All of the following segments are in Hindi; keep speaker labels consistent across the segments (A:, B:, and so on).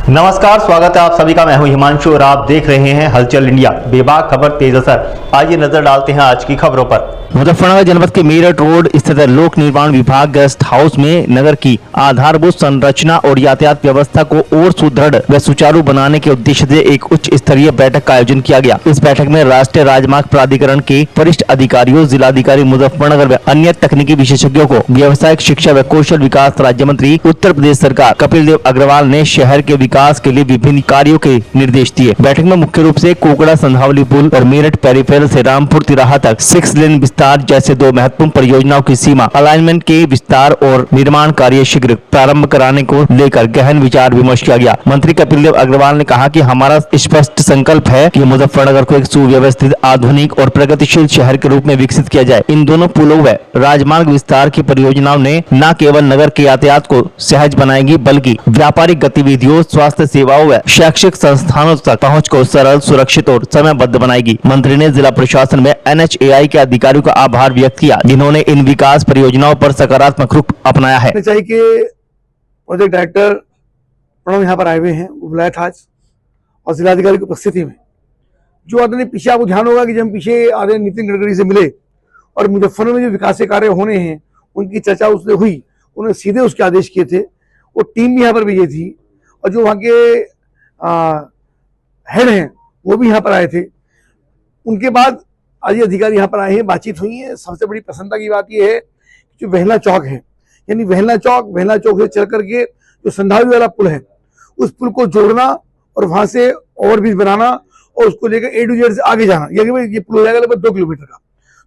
A: नमस्कार, स्वागत है आप सभी का। मैं हूं हिमांशु और आप देख रहे हैं हलचल इंडिया। बेबाक खबर तेज असर। आइए नजर डालते हैं आज की खबरों पर। मुजफ्फरनगर जनपद के मेरठ रोड स्थित लोक निर्माण विभाग गेस्ट हाउस में नगर की आधारभूत संरचना और यातायात व्यवस्था को और सुदृढ़ व सुचारू बनाने के उद्देश्य से एक उच्च स्तरीय बैठक का आयोजन किया गया। इस बैठक में राष्ट्रीय राजमार्ग प्राधिकरण के वरिष्ठ अधिकारियों, जिलाधिकारी मुजफ्फरनगर व अन्य तकनीकी विशेषज्ञों को व्यावसायिक शिक्षा व कौशल विकास राज्य मंत्री उत्तर प्रदेश सरकार कपिल देव अग्रवाल ने शहर के विकास के लिए विभिन्न कार्यों के निर्देश दिए। बैठक में मुख्य रूप से कोकड़ा संधावली पुल और मेरठ पेरीफेरल से रामपुर तिराहा तक 6 लेन विस्तार जैसे दो महत्वपूर्ण परियोजनाओं की सीमा अलाइनमेंट के विस्तार और निर्माण कार्य शीघ्र प्रारंभ कराने को लेकर गहन विचार विमर्श किया गया। मंत्री कपिल देव अग्रवाल ने कहा कि हमारा स्पष्ट संकल्प है कि मुजफ्फरनगर को एक सुव्यवस्थित, आधुनिक और प्रगतिशील शहर के रूप में विकसित किया जाए। इन दोनों पुलों व राजमार्ग विस्तार की परियोजनाओं ने न केवल नगर के यातायात को सहज बनाएगी बल्कि व्यापारिक गतिविधियों, स्वास्थ्य सेवाओं व शैक्षिक संस्थानों तक पहुँच को सरल, सुरक्षित और समयबद्ध बनाएगी। मंत्री ने जिला प्रशासन में NHAI के अधिकारियों का आभार व्यक्त किया जिन्होंने इन विकास परियोजनाओं पर सकारात्मक रुख अपनाया है।
B: चाहिए कि प्रोजेक्ट डायरेक्टर प्रणव यहाँ पर आए हुए हैं, वो बुलाया था आज, और जिलाधिकारी की उपस्थिति में जो आदरणीय पीछे आपको ध्यान होगा कि जब हम पीछे आदरणीय नितिन गडकरी से मिले और मुजफ्फरनगर में जो विकास के कार्य होने हैं उनकी चर्चा उसने हुई, उन्होंने सीधे उसके आदेश किए थे। वो टीम भी यहाँ पर भेजी थी और जो वहाँ के हेड हैं वो भी यहाँ पर आए थे। उनके बाद आज अधिकारी यहाँ पर आए हैं, बातचीत हुई है। सबसे बड़ी प्रसन्नता की बात यह है कि जो वेहला चौक है, यानी वेहला चौक से चल करके जो संधावी वाला पुल है उस पुल को जोड़ना और वहां से ओवरब्रिज बनाना और उसको लेकर A to Z से आगे जाना, ये पुल हो जाएगा लगभग 2 किलोमीटर का।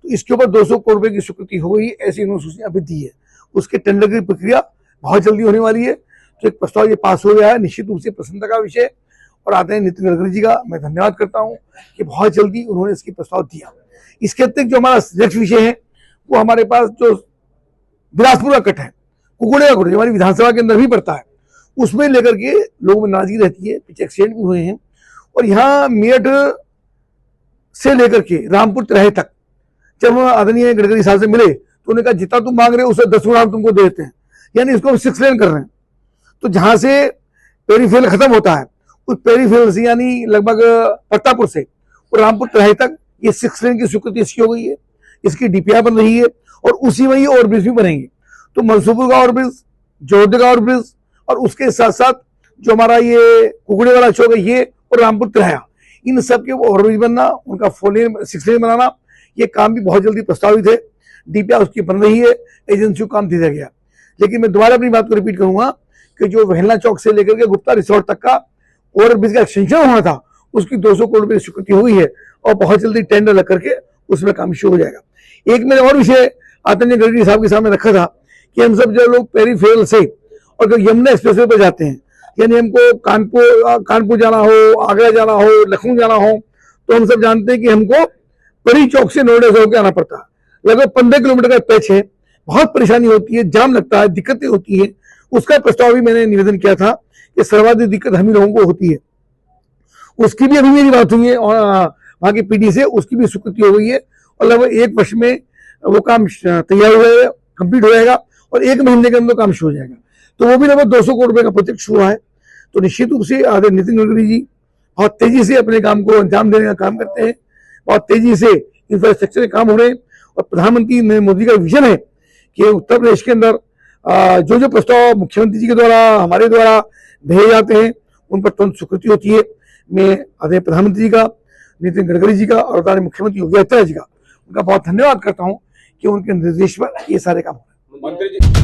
B: तो इसके ऊपर 200 करोड़ रुपए की स्वीकृति हो गई, ऐसी इन्होंने सूचना अभी दी है। उसके टेंडर की प्रक्रिया बहुत जल्दी होने वाली है। तो एक प्रस्ताव ये पास हो गया है, निश्चित रूप से प्रसन्नता का विषय। और आते हैं नितिन गडकरी जी का मैं धन्यवाद करता हूँ कि बहुत जल्दी उन्होंने इसकी प्रस्ताव दिया। इसके अतिरिक्त जो हमारा नेक्स्ट विषय है वो हमारे पास जो बिलासपुर का कट है, कुकुड़े का कट, जो हमारी विधानसभा के अंदर भी पड़ता है, उसमें लेकर के लोगों में नाराजगी रहती है। पीछे एक्सीडेंट भी हुए हैं। और यहाँ मेरठ से लेकर के रामपुर तिराहे तक जब आदरणीय गडकरी साहब से मिले तो उन्होंने कहा जितना तुम मांग रहे हो उससे 10 गुना हम तुमको दे देते हैं, यानी इसको हम 6 लेन कर रहे हैं। तो जहां से पेरीफेरल खत्म होता है उस पेरीफेरल से यानी लगभग प्रतापपुर से और रामपुर तिराहे तक ये 6 लेन की स्वीकृति इसकी हो गई है। इसकी DPR बन रही है और उसी में ही ओवरब्रिज भी बनेंगे। तो मनसूपुर का ओवरब्रिज, जोधे का ओवरब्रिज और उसके साथ साथ जो हमारा ये कुकुड़े वाला चौक है ये और रामपुर तिराहा, इन सब के ओवरब्रिज बनना, उनका 6 लेन बनाना, ये काम भी बहुत जल्दी प्रस्तावित है। DPR उसकी बन रही है, एजेंसी को काम दिया गया। लेकिन मैं दोबारा अपनी बात को रिपीट करूंगा कि जो वेहला चौक से लेकर के गुप्ता रिसोर्ट तक का ओवरब्रिज का एक्सटेंशन होना था उसकी 200 करोड़ रुपए की स्वीकृति हुई है और बहुत जल्दी टेंडर लग करके उसमें काम शुरू हो जाएगा। एक मैंने और विषय आदरणीय गडकरी साहब के सामने रखा था कि हम सब जो लोग पेरीफेरल से और यमुना एक्सप्रेसवे पर जाते हैं, यानी हमको कानपुर जाना हो, आगरा जाना हो, लखनऊ जाना हो, तो हम सब जानते हैं कि हमको परी चौक से नोएडा से होकर आना पड़ता है। लगभग 15 किलोमीटर का पैच है, बहुत परेशानी होती है, जाम लगता है, दिक्कतें होती है। उसका प्रस्ताव भी मैंने निवेदन किया था कि सर्वाधिक दिक्कत हम ही लोगों को होती है। उसकी भी अभी मेरी बात हुई है और वहाँ की PD से उसकी भी स्वीकृति हो गई है और लगभग 1 वर्ष में वो काम तैयार हो जाएगा, कंप्लीट हो जाएगा और 1 महीने के अंदर काम शुरू हो जाएगा। तो वो भी लगभग 200 करोड़ रुपए का प्रोजेक्ट शुरू है। तो निश्चित रूप से आदरणीय नितिन गडकरी जी बहुत तेजी से अपने काम को अंजाम देने का काम करते हैं, बहुत तेजी से इंफ्रास्ट्रक्चर के काम हो रहे हैं। और प्रधानमंत्री नरेंद्र मोदी का विजन है कि उत्तर प्रदेश के अंदर जो जो प्रस्ताव मुख्यमंत्री जी के द्वारा, हमारे द्वारा भेजे जाते हैं उन पर तुरंत स्वीकृति होती है। मैं आदरणीय प्रधानमंत्री जी का, नितिन गडकरी जी का और आदरणीय मुख्यमंत्री योगी आदित्यनाथ जी का उनका बहुत धन्यवाद करता हूं कि उनके निर्देश पर ये सारे काम हो रहे हैं।